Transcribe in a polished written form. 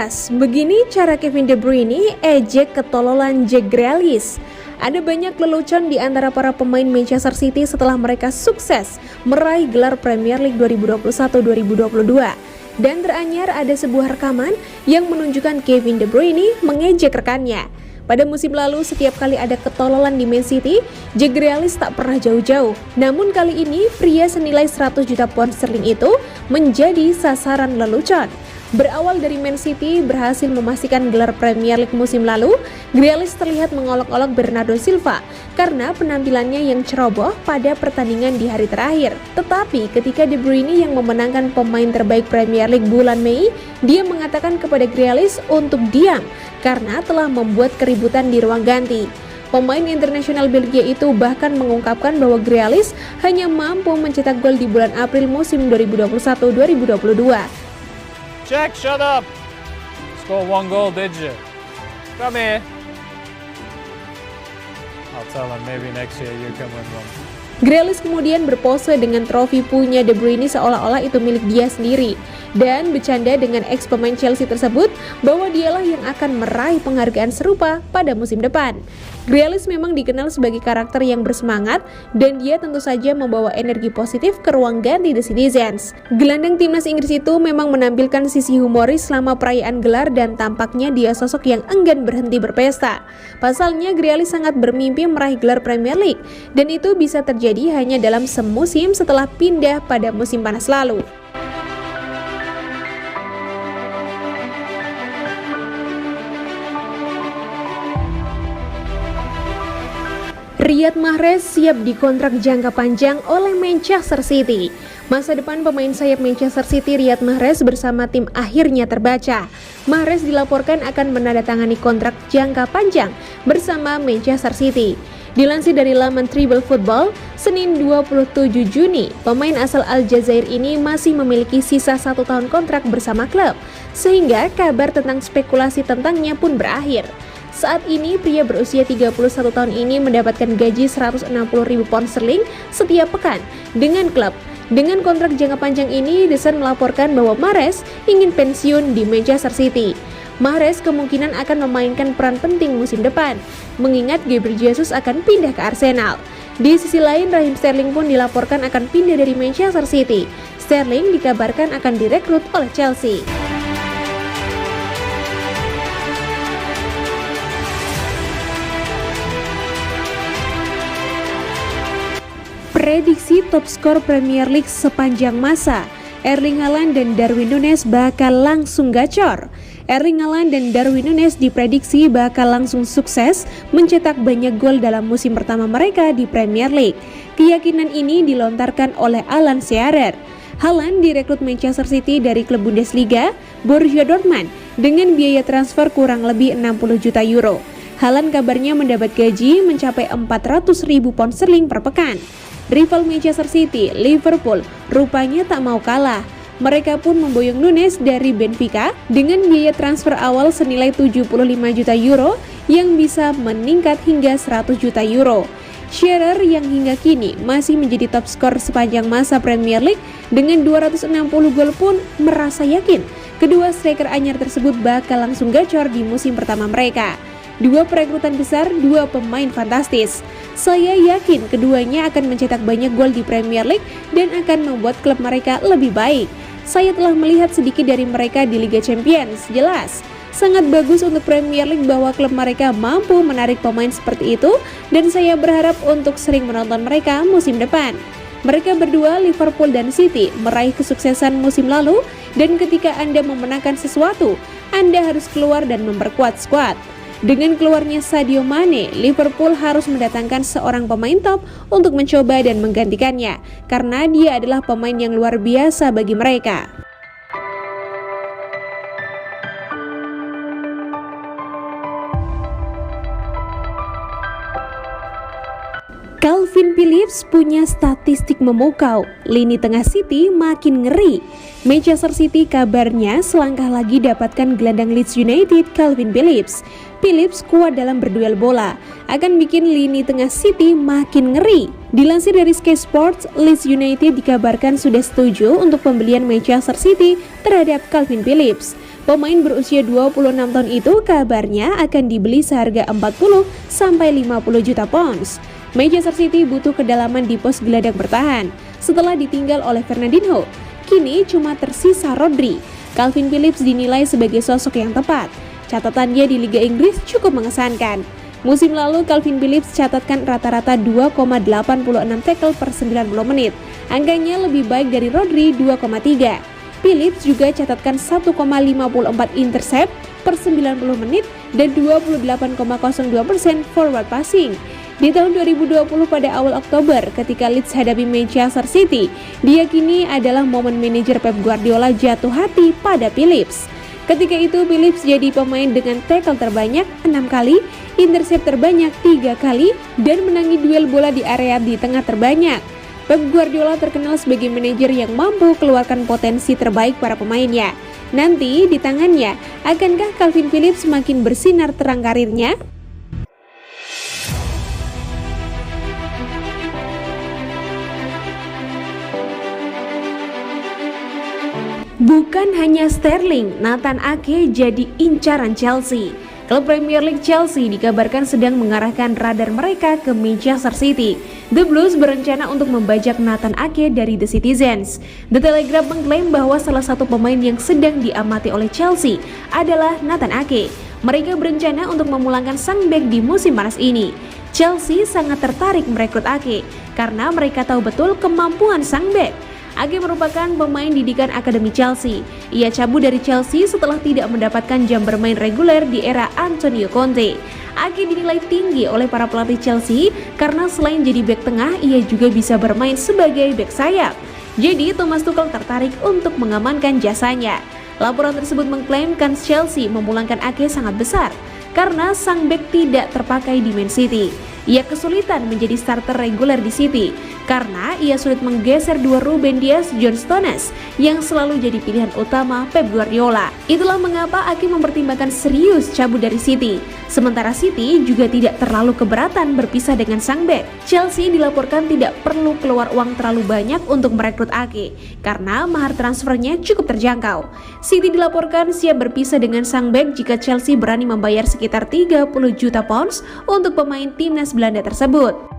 Sekilas, begini cara Kevin De Bruyne ejek ketololan Jack Grealish. Ada banyak lelucon di antara para pemain Manchester City setelah mereka sukses meraih gelar Premier League 2021-2022. Dan teranyar ada sebuah rekaman yang menunjukkan Kevin De Bruyne mengejek rekannya. Pada musim lalu, setiap kali ada ketololan di Man City, Jack Grealish tak pernah jauh-jauh. Namun kali ini, pria senilai 100 juta pound sterling itu menjadi sasaran lelucon. Berawal dari Man City berhasil memastikan gelar Premier League musim lalu, Grealish terlihat mengolok-olok Bernardo Silva karena penampilannya yang ceroboh pada pertandingan di hari terakhir. Tetapi ketika De Bruyne yang memenangkan pemain terbaik Premier League bulan Mei, dia mengatakan kepada Grealish untuk diam karena telah membuat keributan di ruang ganti. Pemain internasional Belgia itu bahkan mengungkapkan bahwa Grealish hanya mampu mencetak gol di bulan April musim 2021-2022. Jack, shut up! Score one goal, did you? Come here. I'll tell him maybe next year you can win one. Grealish kemudian berpose dengan trofi punya De Bruyne seolah-olah itu milik dia sendiri dan bercanda dengan ex-pemain Chelsea tersebut bahwa dialah yang akan meraih penghargaan serupa pada musim depan. Grealish memang dikenal sebagai karakter yang bersemangat dan dia tentu saja membawa energi positif ke ruang ganti The Citizens. Gelandang timnas Inggris itu memang menampilkan sisi humoris selama perayaan gelar dan tampaknya dia sosok yang enggan berhenti berpesta. Pasalnya Grealish sangat bermimpi meraih gelar Premier League dan itu bisa terjadi hanya dalam semusim setelah pindah pada musim panas lalu. Riyad Mahrez siap dikontrak jangka panjang oleh Manchester City. Masa depan pemain sayap Manchester City Riyad Mahrez bersama tim akhirnya terbaca. Mahrez dilaporkan akan menandatangani kontrak jangka panjang bersama Manchester City. Dilansir dari laman Treble Football, Senin 27 Juni, pemain asal Aljazair ini masih memiliki sisa 1 tahun kontrak bersama klub, sehingga kabar tentang spekulasi tentangnya pun berakhir. Saat ini, pria berusia 31 tahun ini mendapatkan gaji 160.000 pound sterling setiap pekan dengan klub. Dengan kontrak jangka panjang ini, The Sun melaporkan bahwa Mahrez ingin pensiun di Manchester City. Mahrez kemungkinan akan memainkan peran penting musim depan, mengingat Gabriel Jesus akan pindah ke Arsenal. Di sisi lain, Raheem Sterling pun dilaporkan akan pindah dari Manchester City. Sterling dikabarkan akan direkrut oleh Chelsea. Prediksi top skor Premier League sepanjang masa, Erling Haaland dan Darwin Núñez bakal langsung gacor. Erling Haaland dan Darwin Núñez diprediksi bakal langsung sukses mencetak banyak gol dalam musim pertama mereka di Premier League. Keyakinan ini dilontarkan oleh Alan Shearer. Haaland direkrut Manchester City dari klub Bundesliga, Borussia Dortmund, dengan biaya transfer kurang lebih 60 juta euro. Haaland kabarnya mendapat gaji mencapai 400.000 pound sterling per pekan. Rival Manchester City, Liverpool, rupanya tak mau kalah. Mereka pun memboyong Núñez dari Benfica dengan biaya transfer awal senilai 75 juta euro yang bisa meningkat hingga 100 juta euro. Shearer yang hingga kini masih menjadi top skor sepanjang masa Premier League dengan 260 gol pun merasa yakin kedua striker anyar tersebut bakal langsung gacor di musim pertama mereka. Dua perekrutan besar, dua pemain fantastis. Saya yakin keduanya akan mencetak banyak gol di Premier League dan akan membuat klub mereka lebih baik. Saya telah melihat sedikit dari mereka di Liga Champions, jelas. Sangat bagus untuk Premier League bahwa klub mereka mampu menarik pemain seperti itu dan saya berharap untuk sering menonton mereka musim depan. Mereka berdua, Liverpool dan City, meraih kesuksesan musim lalu dan ketika Anda memenangkan sesuatu, Anda harus keluar dan memperkuat skuad. Dengan keluarnya Sadio Mane, Liverpool harus mendatangkan seorang pemain top untuk mencoba dan menggantikannya, karena dia adalah pemain yang luar biasa bagi mereka. Calvin Phillips punya statistik memukau, lini tengah City makin ngeri. Manchester City kabarnya selangkah lagi dapatkan gelandang Leeds United Calvin Phillips. Phillips kuat dalam berduel bola, akan bikin lini tengah City makin ngeri. Dilansir dari Sky Sports, Leeds United dikabarkan sudah setuju untuk pembelian Manchester City terhadap Calvin Phillips. Pemain berusia 26 tahun itu kabarnya akan dibeli seharga 40 sampai 50 juta pounds. Manchester City butuh kedalaman di pos gelandang bertahan setelah ditinggal oleh Fernandinho. Kini cuma tersisa Rodri. Calvin Phillips dinilai sebagai sosok yang tepat. Catatannya di Liga Inggris cukup mengesankan. Musim lalu Calvin Phillips catatkan rata-rata 2,86 tackle per 90 menit. Angkanya lebih baik dari Rodri 2,3. Phillips juga catatkan 1,54 intercept per 90 menit dan 28,02% forward passing. Di tahun 2020 pada awal Oktober ketika Leeds hadapi Manchester City, diyakini adalah momen manajer Pep Guardiola jatuh hati pada Phillips. Ketika itu Phillips jadi pemain dengan tackle terbanyak 6 kali, intercept terbanyak 3 kali, dan menangi duel bola di area di tengah terbanyak. Pep Guardiola terkenal sebagai manajer yang mampu keluarkan potensi terbaik para pemainnya. Nanti di tangannya, akankah Calvin Phillips semakin bersinar terang karirnya? Bukan hanya Sterling, Nathan Ake jadi incaran Chelsea. Klub Premier League Chelsea dikabarkan sedang mengarahkan radar mereka ke Manchester City. The Blues berencana untuk membajak Nathan Ake dari The Citizens. The Telegraph mengklaim bahwa salah satu pemain yang sedang diamati oleh Chelsea adalah Nathan Ake. Mereka berencana untuk memulangkan sang bek di musim panas ini. Chelsea sangat tertarik merekrut Ake karena mereka tahu betul kemampuan sang bek. Ake merupakan pemain didikan Akademi Chelsea. Ia cabut dari Chelsea setelah tidak mendapatkan jam bermain reguler di era Antonio Conte. Ake dinilai tinggi oleh para pelatih Chelsea karena selain jadi bek tengah, ia juga bisa bermain sebagai bek sayap. Jadi Thomas Tuchel tertarik untuk mengamankan jasanya. Laporan tersebut mengklaim kans Chelsea memulangkan Ake sangat besar karena sang bek tidak terpakai di Man City. Ia kesulitan menjadi starter reguler di City karena ia sulit menggeser dua Ruben Dias John Stones yang selalu jadi pilihan utama Pep Guardiola. Itulah mengapa Ake mempertimbangkan serius cabut dari City. Sementara City juga tidak terlalu keberatan berpisah dengan sang bek. Chelsea dilaporkan tidak perlu keluar uang terlalu banyak untuk merekrut Ake karena mahar transfernya cukup terjangkau. City dilaporkan siap berpisah dengan sang bek jika Chelsea berani membayar sekitar 30 juta pounds untuk pemain timnas Belanda tersebut.